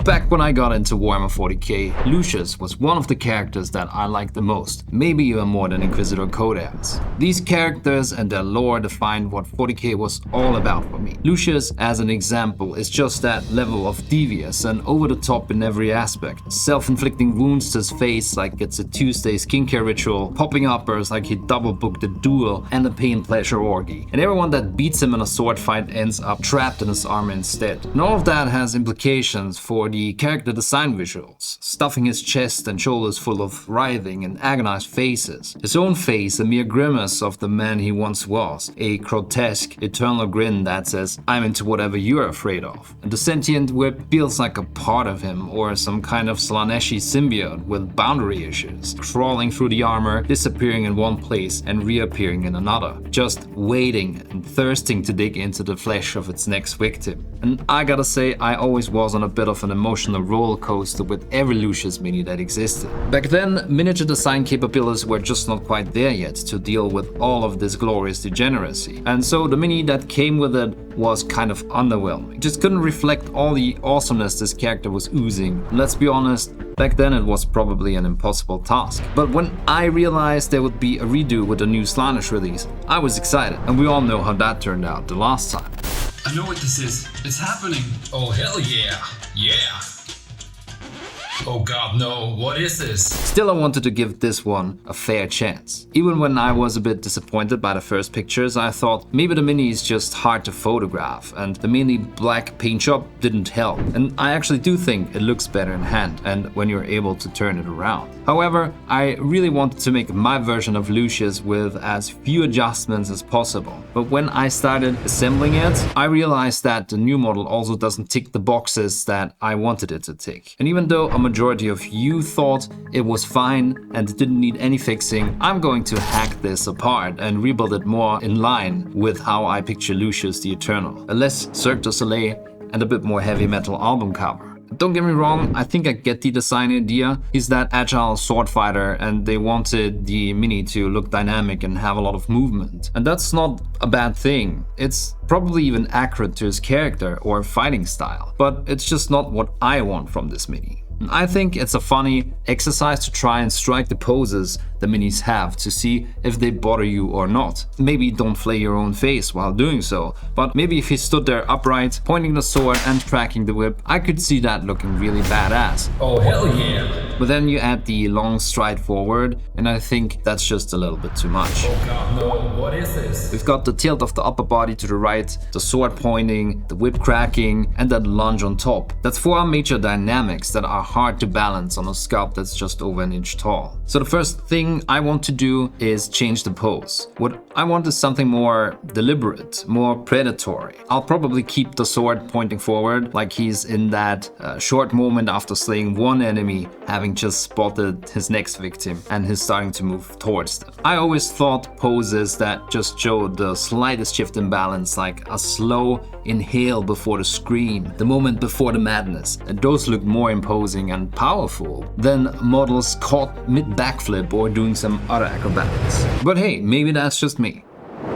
Back when I got into Warhammer 40k, Lucius was one of the characters that I liked the most, maybe even more than Inquisitor Codex. These characters and their lore defined what 40k was all about for me. Lucius, as an example, is just that level of devious and over the top in every aspect. Self-inflicting wounds to his face like it's a Tuesday skincare ritual, popping uppers like he double-booked a duel and a pain-pleasure orgy. And everyone that beats him in a sword fight ends up trapped in his armor instead. And all of that has implications for the character design visuals, stuffing his chest and shoulders full of writhing and agonized faces. His own face a mere grimace of the man he once was, a grotesque, eternal grin that says, "I'm into whatever you're afraid of." And the sentient whip feels like a part of him, or some kind of slaanesh symbiote with boundary issues, crawling through the armor, disappearing in one place and reappearing in another, just waiting and thirsting to dig into the flesh of its next victim. And I gotta say, I always was on a bit of an emotional roller coaster with every Lucius mini that existed. Back then, miniature design capabilities were just not quite there yet to deal with all of this glorious degeneracy. And so the mini that came with it was kind of underwhelming. It just couldn't reflect all the awesomeness this character was oozing. Let's be honest, back then it was probably an impossible task. But when I realized there would be a redo with the new Slaanesh release, I was excited, and we all know how that turned out the last time. I know what this is. It's happening. Oh hell yeah. Yeah. Oh god no, what is this? Still, I wanted to give this one a fair chance. Even when I was a bit disappointed by the first pictures, I thought maybe the mini is just hard to photograph and the mini black paint job didn't help. And I actually do think it looks better in hand and when you're able to turn it around. However, I really wanted to make my version of Lucius with as few adjustments as possible. But when I started assembling it, I realized that the new model also doesn't tick the boxes that I wanted it to tick. And even though a majority of you thought it was fine and it didn't need any fixing, I'm going to hack this apart and rebuild it more in line with how I picture Lucius the Eternal. A less Cirque du Soleil and a bit more heavy metal album cover. Don't get me wrong, I think I get the design idea. He's that agile sword fighter and they wanted the mini to look dynamic and have a lot of movement. And that's not a bad thing. It's probably even accurate to his character or fighting style. But it's just not what I want from this mini. I think it's a funny exercise to try and strike the poses the minis have to see if they bother you or not. Maybe don't flay your own face while doing so, but maybe if he stood there upright, pointing the sword and tracking the whip, I could see that looking really badass. Oh hell yeah! But then you add the long stride forward, and I think that's just a little bit too much. Oh god no, what is this? We've got the tilt of the upper body to the right, the sword pointing, the whip cracking, and that lunge on top. That's four major dynamics that are hard to balance on a sculpt that's just over an inch tall. So the first thing I want to do is change the pose. What I want is something more deliberate, more predatory. I'll probably keep the sword pointing forward, like he's in that short moment after slaying one enemy, having just spotted his next victim, and he's starting to move towards them. I always thought poses that just showed the slightest shift in balance, like a slow inhale before the scream, the moment before the madness, and those look more imposing and powerful than models caught mid-backflip or doing some other acrobatics. But hey, maybe that's just me.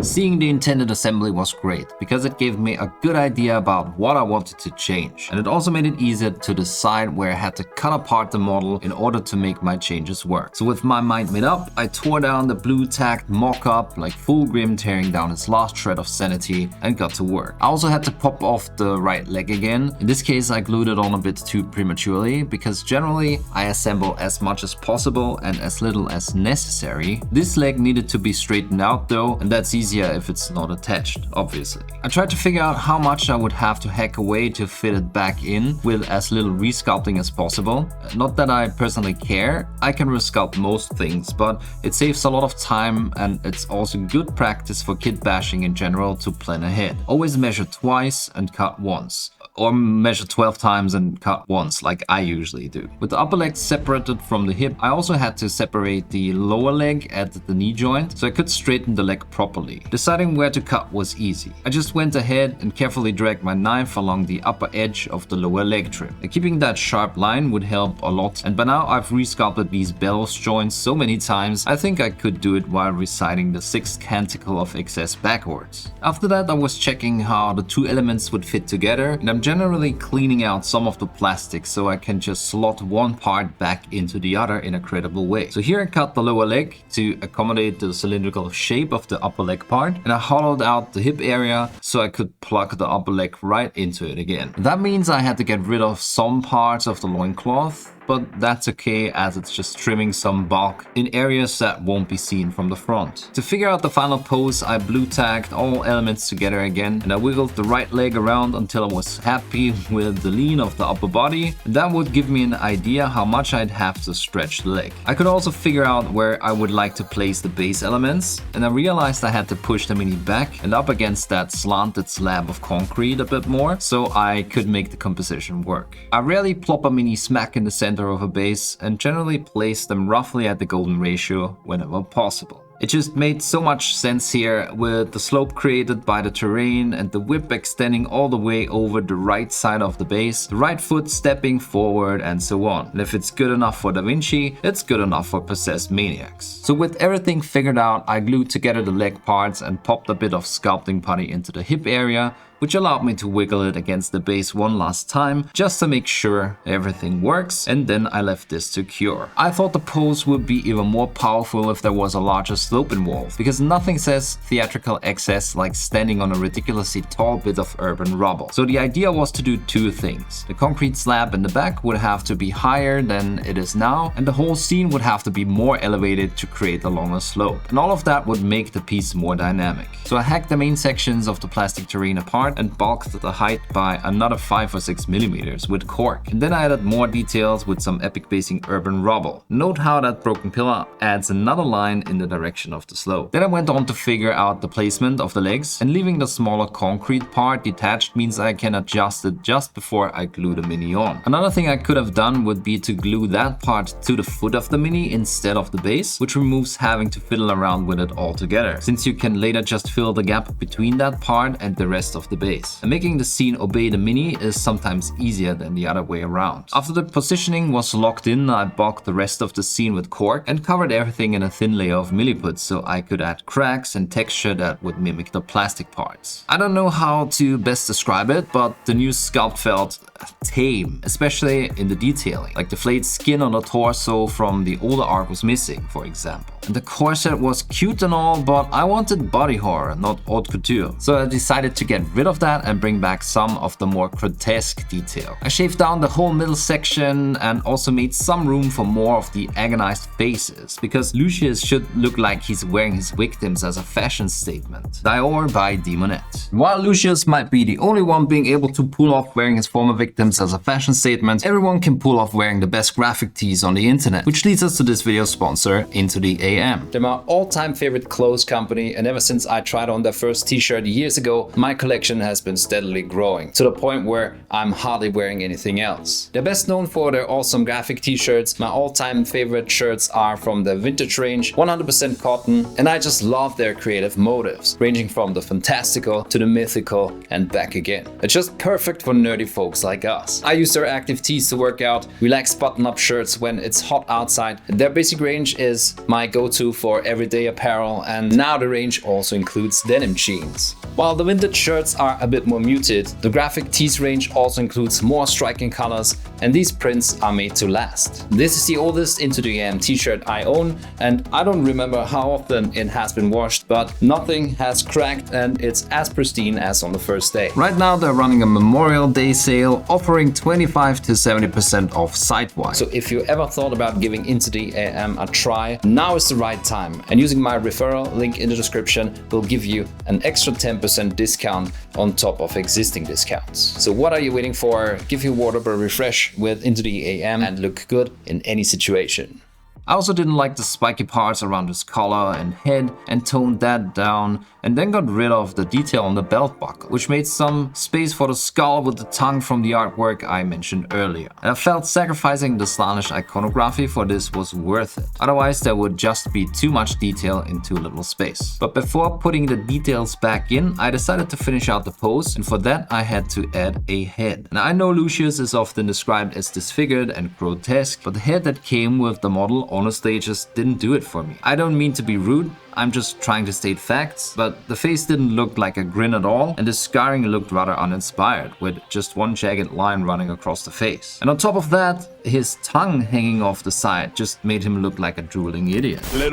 Seeing the intended assembly was great because it gave me a good idea about what I wanted to change, and it also made it easier to decide where I had to cut apart the model in order to make my changes work. So with my mind made up, I tore down the blue tacked mock-up like Fulgrim tearing down his last shred of sanity and got to work. I also had to pop off the right leg again. In this case I glued it on a bit too prematurely because generally I assemble as much as possible and as little as necessary. This leg needed to be straightened out though, and that's easier if it's not attached, obviously. I tried to figure out how much I would have to hack away to fit it back in with as little resculpting as possible. Not that I personally care, I can resculpt most things, but it saves a lot of time and it's also good practice for kitbashing in general to plan ahead. Always measure twice and cut once. Or measure 12 times and cut once, like I usually do. With the upper leg separated from the hip, I also had to separate the lower leg at the knee joint so I could straighten the leg properly. Deciding where to cut was easy. I just went ahead and carefully dragged my knife along the upper edge of the lower leg trim. And keeping that sharp line would help a lot, and by now I've resculpted these bellows joints so many times, I think I could do it while reciting the 6th canticle of excess backwards. After that I was checking how the two elements would fit together, and I'm I'm generally cleaning out some of the plastic so I can just slot one part back into the other in a credible way. So here I cut the lower leg to accommodate the cylindrical shape of the upper leg part, and I hollowed out the hip area so I could plug the upper leg right into it again. That means I had to get rid of some parts of the loincloth, but that's okay as it's just trimming some bulk in areas that won't be seen from the front. To figure out the final pose, I blue tagged all elements together again, and I wiggled the right leg around until I was happy with the lean of the upper body. That would give me an idea how much I'd have to stretch the leg. I could also figure out where I would like to place the base elements, and I realized I had to push the mini back and up against that slanted slab of concrete a bit more so I could make the composition work. I rarely plop a mini smack in the center of a base and generally place them roughly at the golden ratio whenever possible. It just made so much sense here with the slope created by the terrain and the whip extending all the way over the right side of the base, the right foot stepping forward and so on. And if it's good enough for Da Vinci, it's good enough for possessed maniacs. So with everything figured out, I glued together the leg parts and popped a bit of sculpting putty into the hip area, which allowed me to wiggle it against the base one last time just to make sure everything works, and then I left this to cure. I thought the pose would be even more powerful if there was a larger slope involved, because nothing says theatrical excess like standing on a ridiculously tall bit of urban rubble. So the idea was to do two things. The concrete slab in the back would have to be higher than it is now, and the whole scene would have to be more elevated to create a longer slope. And all of that would make the piece more dynamic. So I hacked the main sections of the plastic terrain apart and bulked the height by another 5 or 6 millimeters with cork. And then I added more details with some epic basing urban rubble. Note how that broken pillar adds another line in the direction of the slope. Then I went on to figure out the placement of the legs, and leaving the smaller concrete part detached means I can adjust it just before I glue the mini on. Another thing I could have done would be to glue that part to the foot of the mini instead of the base, which removes having to fiddle around with it altogether, since you can later just fill the gap between that part and the rest of the base. And making the scene obey the mini is sometimes easier than the other way around. After the positioning was locked in, I bulked the rest of the scene with cork and covered everything in a thin layer of milliput so I could add cracks and texture that would mimic the plastic parts. I don't know how to best describe it, but the new sculpt felt tame, especially in the detailing. Like the flayed skin on the torso from the older arc was missing, for example. And the corset was cute and all, but I wanted body horror, not haute couture. So I decided to get rid of that and bring back some of the more grotesque detail. I shaved down the whole middle section and also made some room for more of the agonized faces, because Lucius should look like he's wearing his victims as a fashion statement. Dior by Demonette. While Lucius might be the only one being able to pull off wearing his former victims as a fashion statement, everyone can pull off wearing the best graphic tees on the internet, which leads us to this video's sponsor, Into the AM. They're my all-time favorite clothes company, and ever since I tried on their first t-shirt years ago, my collection has been steadily growing, to the point where I'm hardly wearing anything else. They're best known for their awesome graphic t-shirts. My all-time favorite shirts are from the vintage range, 100% cotton, and I just love their creative motives, ranging from the fantastical to the mythical and back again. It's just perfect for nerdy folks like us. I use their active tees to work out, relaxed button-up shirts when it's hot outside. Their basic range is my go-to for everyday apparel, and now the range also includes denim jeans. While the vintage shirts are a bit more muted, the graphic tees range also includes more striking colors, and these prints are made to last. This is the oldest Into the AM t-shirt I own, and I don't remember how often it has been washed, but nothing has cracked and it's as pristine as on the first day. Right now they're running a Memorial Day sale, offering 25 to 70% off site-wide. So if you ever thought about giving Into the AM a try, now is the right time, and using my referral link in the description will give you an extra 10% discount on top of existing discounts. So what are you waiting for? Give your wardrobe a refresh with Into the AM and look good in any situation. I also didn't like the spiky parts around his collar and head and toned that down, and then got rid of the detail on the belt buckle, which made some space for the skull with the tongue from the artwork I mentioned earlier. And I felt sacrificing the slaanesh iconography for this was worth it. Otherwise there would just be too much detail in too little space. But before putting the details back in, I decided to finish out the pose, and for that I had to add a head. And I know Lucius is often described as disfigured and grotesque, but the head that came with the model on the stages didn't do it for me. I don't mean to be rude, I'm just trying to state facts, but the face didn't look like a grin at all, and the scarring looked rather uninspired, with just one jagged line running across the face. And on top of that, his tongue hanging off the side just made him look like a drooling idiot. So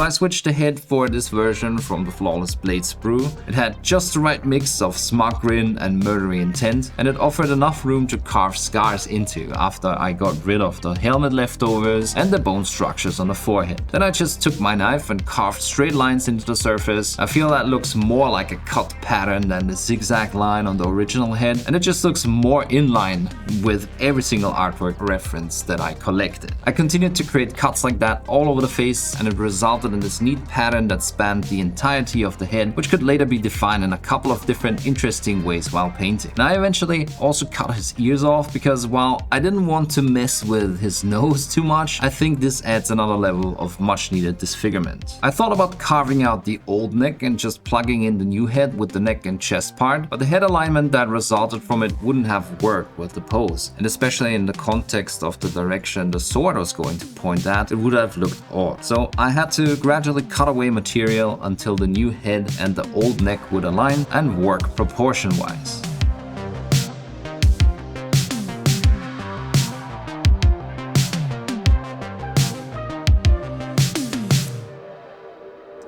I switched ahead for this version from the Flawless Blade sprue. It had just the right mix of smug grin and murdery intent, and it offered enough room to carve scars into after I got rid of the helmet leftovers and the bone structures on the forehead. Then I just took my knife and carved straight lines into the surface. I feel that looks more like a cut pattern than the zigzag line on the original head, and it just looks more in line with every single artwork reference that I collected. I continued to create cuts like that all over the face, and it resulted in this neat pattern that spanned the entirety of the head, which could later be defined in a couple of different interesting ways while painting. And I eventually also cut his ears off because while I didn't want to mess with his nose too much, I think this adds another level of much needed disfigurement. I thought about carving out the old neck and just plugging in the new head with the neck and chest part, but the head alignment that resulted from it wouldn't have worked with the pose, and especially in the context of the direction the sword was going to point at, it would have looked odd. So I had to gradually cut away material until the new head and the old neck would align and work proportion-wise.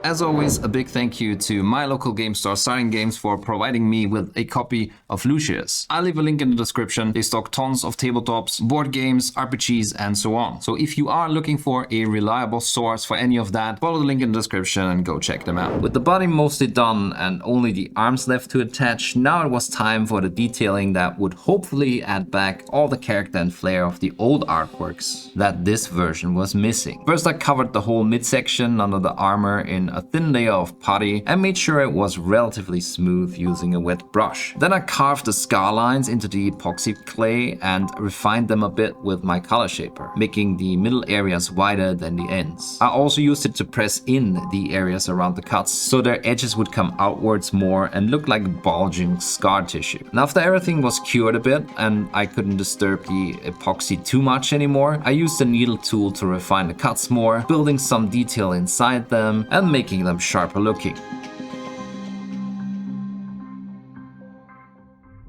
As always, a big thank you to my local game store, Starting Games, for providing me with a copy of Lucius. I'll leave a link in the description. They stock tons of tabletops, board games, RPGs, and so on. So if you are looking for a reliable source for any of that, follow the link in the description and go check them out. With the body mostly done and only the arms left to attach, now it was time for the detailing that would hopefully add back all the character and flair of the old artworks that this version was missing. First, I covered the whole midsection under the armor in a thin layer of putty and made sure it was relatively smooth using a wet brush. Then I carved the scar lines into the epoxy clay and refined them a bit with my color shaper, making the middle areas wider than the ends. I also used it to press in the areas around the cuts so their edges would come outwards more and look like bulging scar tissue. And after everything was cured a bit and I couldn't disturb the epoxy too much anymore, I used the needle tool to refine the cuts more, building some detail inside them and making them sharper looking.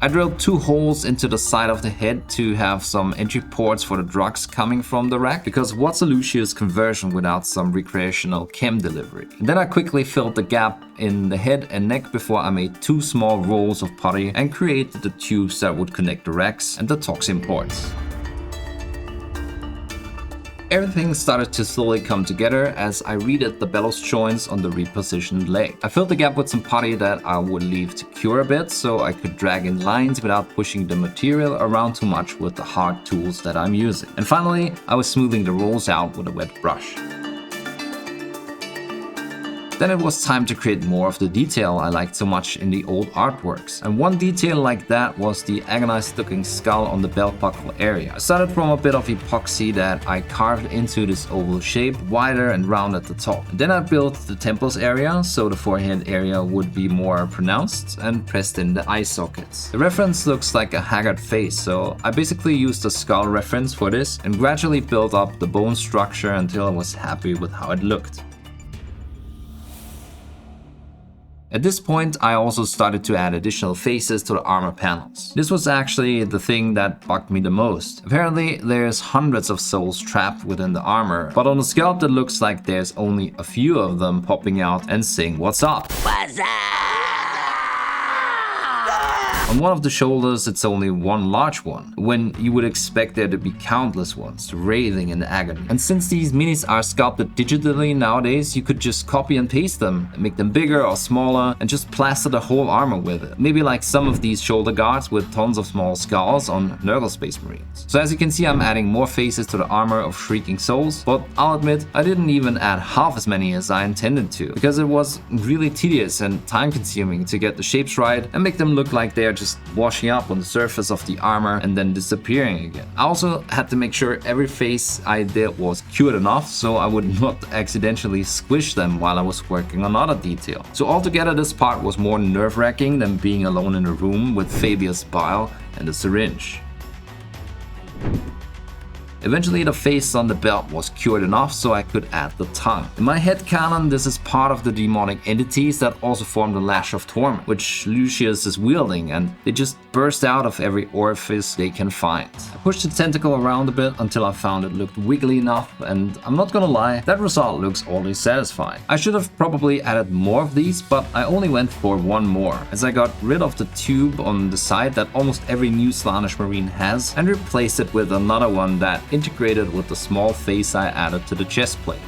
I drilled 2 holes into the side of the head to have some entry ports for the drugs coming from the rack, because what's a Lucius conversion without some recreational chem delivery? And then I quickly filled the gap in the head and neck before I made 2 small rolls of putty and created the tubes that would connect the racks and the toxin ports. Everything started to slowly come together as I redid the bellows joints on the repositioned leg. I filled the gap with some putty that I would leave to cure a bit so I could drag in lines without pushing the material around too much with the hard tools that I'm using. And finally, I was smoothing the rolls out with a wet brush. Then it was time to create more of the detail I liked so much in the old artworks. And one detail like that was the agonized looking skull on the belt buckle area. I started from a bit of epoxy that I carved into this oval shape, wider and round at the top. And then I built the temples area so the forehead area would be more pronounced and pressed in the eye sockets. The reference looks like a haggard face, so I basically used the skull reference for this and gradually built up the bone structure until I was happy with how it looked. At this point, I also started to add additional faces to the armor panels. This was actually the thing that bugged me the most. Apparently, there's hundreds of souls trapped within the armor, but on the sculpt it looks like there's only a few of them popping out and saying "What's up?" What's up? On one of the shoulders, it's only one large one, when you would expect there to be countless ones, writhing in agony. And since these minis are sculpted digitally nowadays, you could just copy and paste them, and make them bigger or smaller, and just plaster the whole armor with it. Maybe like some of these shoulder guards with tons of small skulls on Nurgle Space Marines. So as you can see, I'm adding more faces to the armor of Shrieking Souls, but I'll admit, I didn't even add half as many as I intended to, because it was really tedious and time-consuming to get the shapes right and make them look like they're just washing up on the surface of the armor and then disappearing again. I also had to make sure every face I did was cured enough so I would not accidentally squish them while I was working on other detail. So altogether, this part was more nerve-wracking than being alone in a room with Fabius Bile and a syringe. Eventually the face on the belt was cured enough so I could add the tongue. In my head canon, this is part of the demonic entities that also form the Lash of Torment, which Lucius is wielding, and they just burst out of every orifice they can find. I pushed the tentacle around a bit until I found it looked wiggly enough, and I'm not gonna lie, that result looks oddly satisfying. I should have probably added more of these, but I only went for one more, as I got rid of the tube on the side that almost every new Slaanesh Marine has and replaced it with another one that integrated with the small face I added to the chest plate.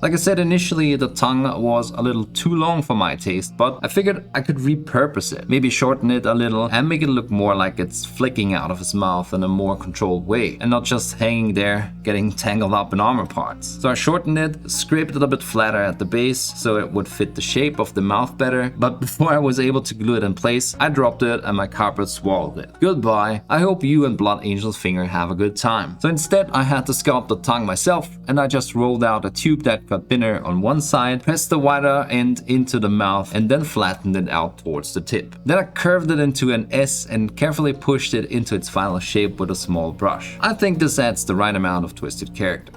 Like I said initially, the tongue was a little too long for my taste, but I figured I could repurpose it, maybe shorten it a little and make it look more like it's flicking out of his mouth in a more controlled way and not just hanging there getting tangled up in armor parts. So I shortened it, scraped it a bit flatter at the base so it would fit the shape of the mouth better, but before I was able to glue it in place, I dropped it and my carpet swallowed it. Goodbye, I hope you and Blood Angel's finger have a good time. So instead I had to sculpt the tongue myself, and I just rolled out a tube that got thinner on one side, pressed the wider end into the mouth and then flattened it out towards the tip. Then I curved it into an S and carefully pushed it into its final shape with a small brush. I think this adds the right amount of twisted character.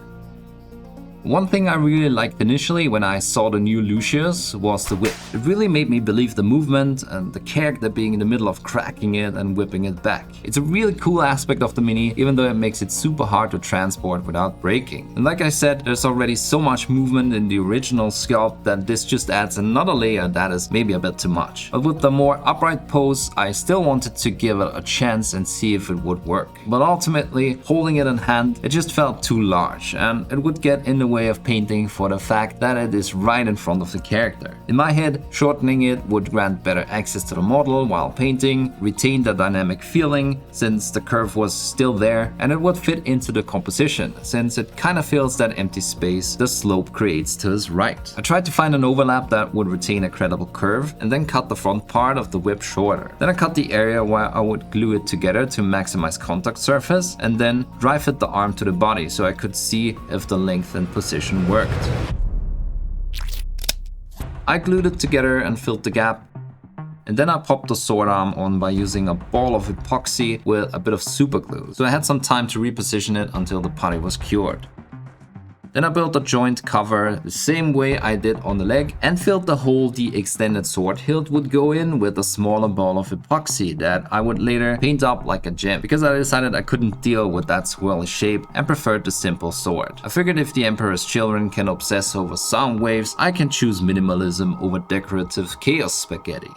One thing I really liked initially when I saw the new Lucius was the whip. It really made me believe the movement and the character being in the middle of cracking it and whipping it back. It's a really cool aspect of the mini, even though it makes it super hard to transport without breaking. And like I said, there's already so much movement in the original sculpt that this just adds another layer that is maybe a bit too much. But with the more upright pose, I still wanted to give it a chance and see if it would work. But ultimately, holding it in hand, it just felt too large and it would get in the way of painting for the fact that it is right in front of the character. In my head, shortening it would grant better access to the model while painting, retain the dynamic feeling since the curve was still there, and it would fit into the composition since it kind of fills that empty space the slope creates to his right. I tried to find an overlap that would retain a credible curve and then cut the front part of the whip shorter. Then I cut the area where I would glue it together to maximize contact surface and then dry fit the arm to the body so I could see if the length and position worked. I glued it together and filled the gap, and then I popped the sword arm on by using a ball of epoxy with a bit of super glue, so I had some time to reposition it until the putty was cured. Then I built a joint cover the same way I did on the leg and filled the hole the extended sword hilt would go in with a smaller ball of epoxy that I would later paint up like a gem, because I decided I couldn't deal with that swirly shape and preferred the simple sword. I figured if the Emperor's children can obsess over sound waves, I can choose minimalism over decorative chaos spaghetti.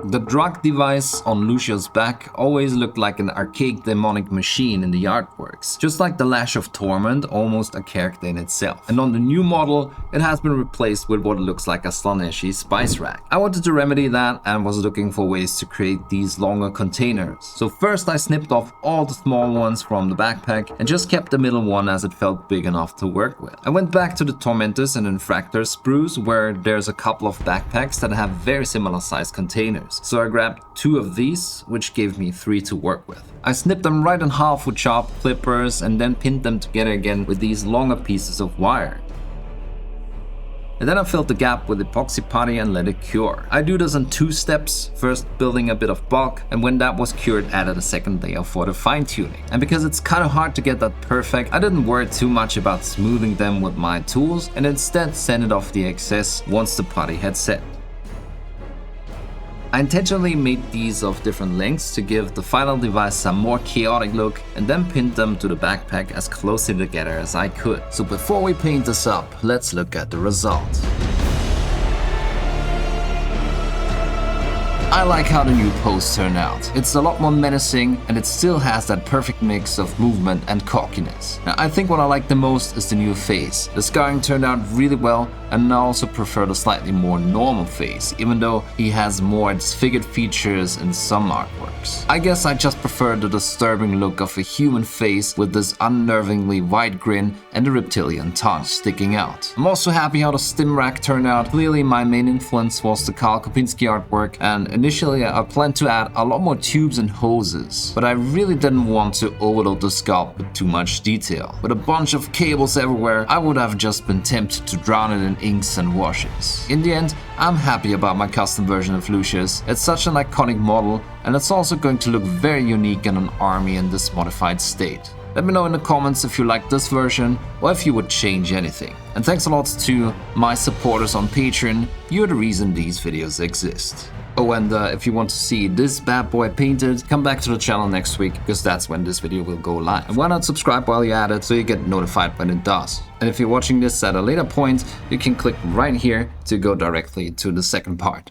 The drug device on Lucius' back always looked like an archaic demonic machine in the artworks, just like the Lash of Torment, almost a character in itself. And on the new model, it has been replaced with what looks like a slaanesh spice rack. I wanted to remedy that and was looking for ways to create these longer containers. So first I snipped off all the small ones from the backpack and just kept the middle one as it felt big enough to work with. I went back to the Tormentors and Infractors sprues where there's a couple of backpacks that have very similar sized containers. So I grabbed 2 of these, which gave me 3 to work with. I snipped them right in half with sharp clippers and then pinned them together again with these longer pieces of wire. And then I filled the gap with epoxy putty and let it cure. I do this in 2 steps, first building a bit of bulk, and when that was cured added a second layer for the fine tuning. And because it's kind of hard to get that perfect, I didn't worry too much about smoothing them with my tools and instead sanded off the excess once the putty had set. I intentionally made these of different lengths to give the final device some more chaotic look and then pinned them to the backpack as closely together as I could. So before we paint this up, let's look at the result. I like how the new pose turned out. It's a lot more menacing and it still has that perfect mix of movement and cockiness. Now, I think what I like the most is the new face. The scarring turned out really well, and I also prefer the slightly more normal face, even though he has more disfigured features in some artworks. I guess I just prefer the disturbing look of a human face with this unnervingly wide grin and the reptilian tongue sticking out. I'm also happy how the Stim-Rack turned out. Clearly my main influence was the Karl Kopinski artwork, and Initially, I planned to add a lot more tubes and hoses, but I really didn't want to overload the sculpt with too much detail. With a bunch of cables everywhere, I would have just been tempted to drown it in inks and washes. In the end, I'm happy about my custom version of Lucius. It's such an iconic model, and it's also going to look very unique in an army in this modified state. Let me know in the comments if you like this version or if you would change anything. And thanks a lot to my supporters on Patreon, you're the reason these videos exist. Oh, and if you want to see this bad boy painted, come back to the channel next week, because that's when this video will go live. And why not subscribe while you're at it so you get notified when it does. And if you're watching this at a later point, you can click right here to go directly to the second part.